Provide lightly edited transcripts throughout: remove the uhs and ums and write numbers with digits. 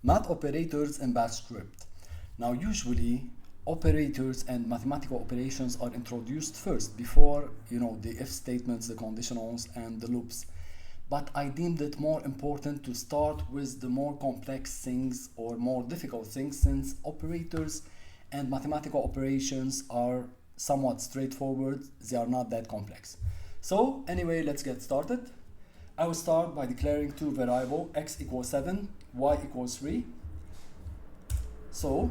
Math operators in BashScript. Now usually operators and mathematical operations are introduced first before the if statements, the conditionals and the loops. But I deemed it more important to start with the more complex things or more difficult things, since operators and mathematical operations are somewhat straightforward. They are not that complex. So anyway, let's get started. I will start by declaring two variables, x equals 7, y equals 3. So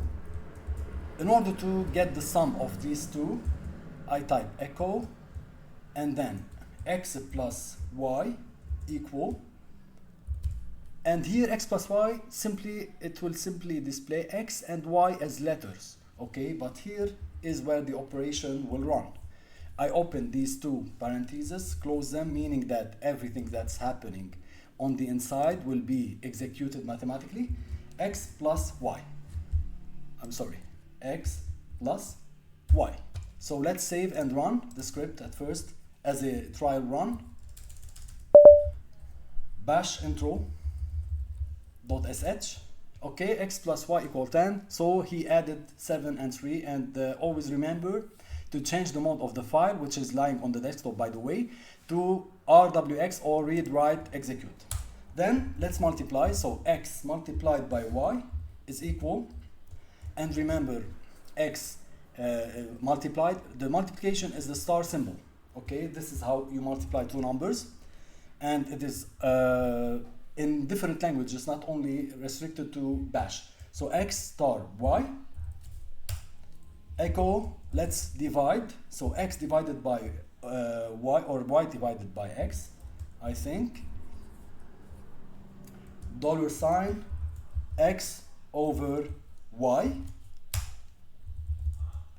in order to get the sum of these two, I type echo and then x plus y equal, and here x plus y it will simply display x and y as letters, okay? But here is where the operation will run. I open these two parentheses, close them, meaning that everything that's happening on the inside will be executed mathematically. X plus y. X plus y. So let's save and run the script at first as a trial run. Bash intro.sh. Okay, x plus y equal 10. So he added 7 and 3, and always remember to change the mode of the file, which is lying on the desktop by the way, to RWX or read write execute. Then let's multiply. So x multiplied by y is equal, and remember x multiplied, the multiplication is the star symbol. Okay, this is how you multiply two numbers, and it is in different languages, not only restricted to bash. So x star y echo, let's divide. So x divided by y, or y divided by x, I think, $sign x over y.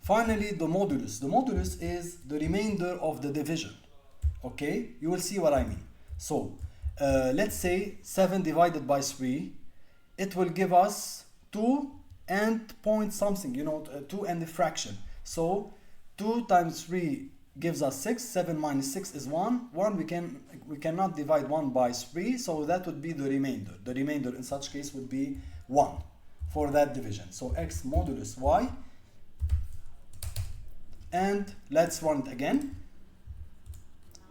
Finally, the modulus. The modulus is the remainder of the division. Okay, you will see what I mean. So let's say 7 divided by 3, it will give us 2 and point something, 2 and a fraction. So 2 times 3 gives us 6. 7 minus 6 is 1. We cannot divide 1 by 3, so that would be the remainder. The remainder in such case would be 1 for that division. So x modulus y, and let's run it again.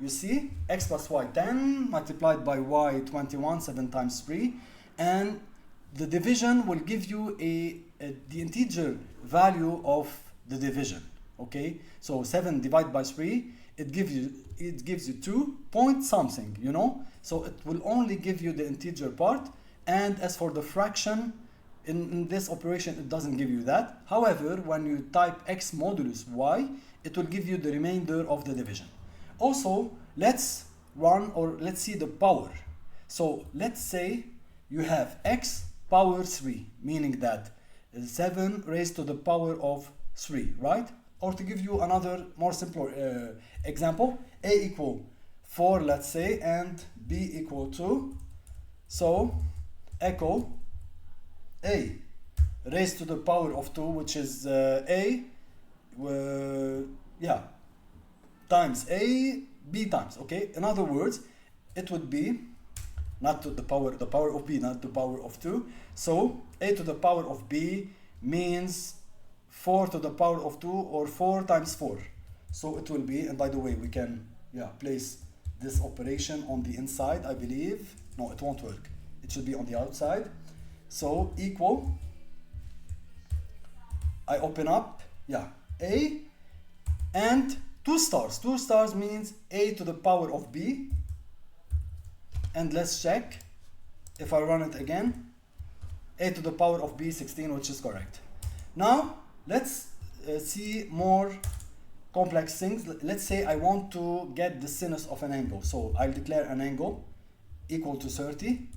You see, x plus y 10 multiplied by y 21, 7 times 3, and the division will give you the integer value of the division. Okay, so 7 divided by 3, it gives you 2 point something, so it will only give you the integer part. And as for the fraction, in this operation it doesn't give you that. However, when you type x modulus y, it will give you the remainder of the division. Also, let's see the power. So let's say you have x power 3, meaning that 7 raised to the power of 3, right? Or to give you another more simpler example, a equal 4, let's say, and b equal 2. So echo a raised to the power of 2, which is times a, b times, okay? In other words, it would be not to the power of b, not the power of 2. So a to the power of b means 4 to the power of 2, or 4 times 4. So it will be, and by the way, we can place this operation on the inside, I believe. No, it won't work. It should be on the outside. So equal, I open up, a, and 2 stars. 2 stars means a to the power of b. And let's check if I run it again. A to the power of b 16, which is correct. Now let's see more complex things. Let's say I want to get the sinus of an angle. So I'll declare an angle equal to 30,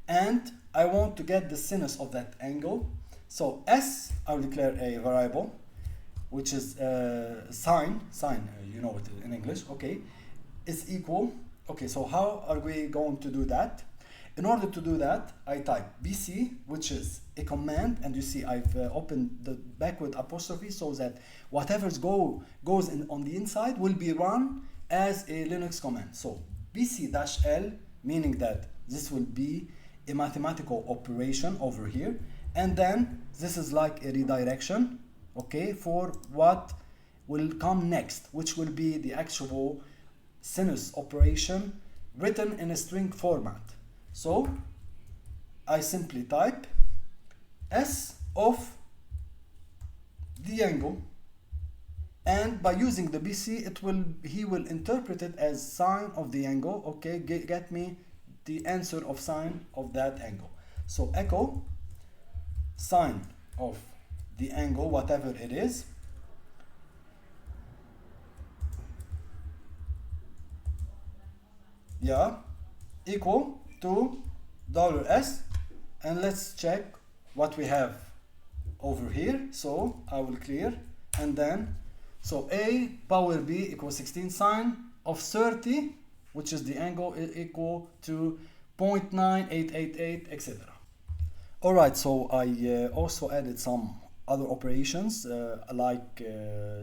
and I want to get the sinus of that angle. So s, I'll declare a variable which is sine, you know it in English, okay, is equal. Okay, so how are we going to do that? In order to do that, I type BC, which is a command, and you see I've opened the backward apostrophe so that whatever goes on the inside will be run as a Linux command. So BC-L, meaning that this will be a mathematical operation over here, and then this is like a redirection, okay, for what will come next, which will be the actual sinus operation written in a string format. So I simply type S of the angle, and by using the BC, he will interpret it as sine of the angle. Okay, get me the answer of sine of that angle. So echo sine of the angle, whatever it is, yeah, equal to $s, and let's check what we have over here. So I will clear, and then so a power b equals 16 sine of 30, which is the angle, is equal to 0.9888, etc. Alright, so I also added some other operations like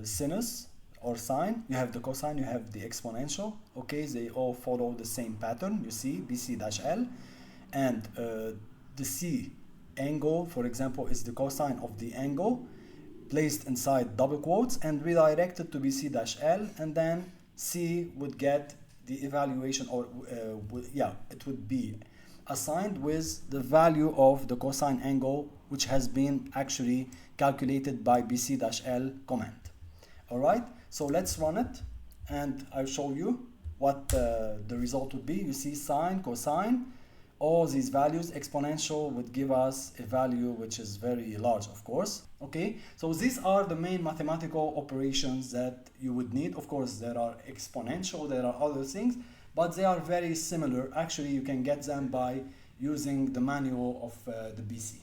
sinus or sine. You have the cosine, you have the exponential. Okay, they all follow the same pattern. You see BC-L, and the C angle, for example, is the cosine of the angle placed inside double quotes and redirected to BC-L, and then C would get the evaluation, or it would be assigned with the value of the cosine angle, which has been actually calculated by BC-L command. Alright, so let's run it and I'll show you what the result would be. You see sine, cosine, all these values. Exponential would give us a value which is very large, of course. Okay, so these are the main mathematical operations that you would need. Of course, there are exponential, there are other things, but they are very similar. Actually, you can get them by using the manual of the BC.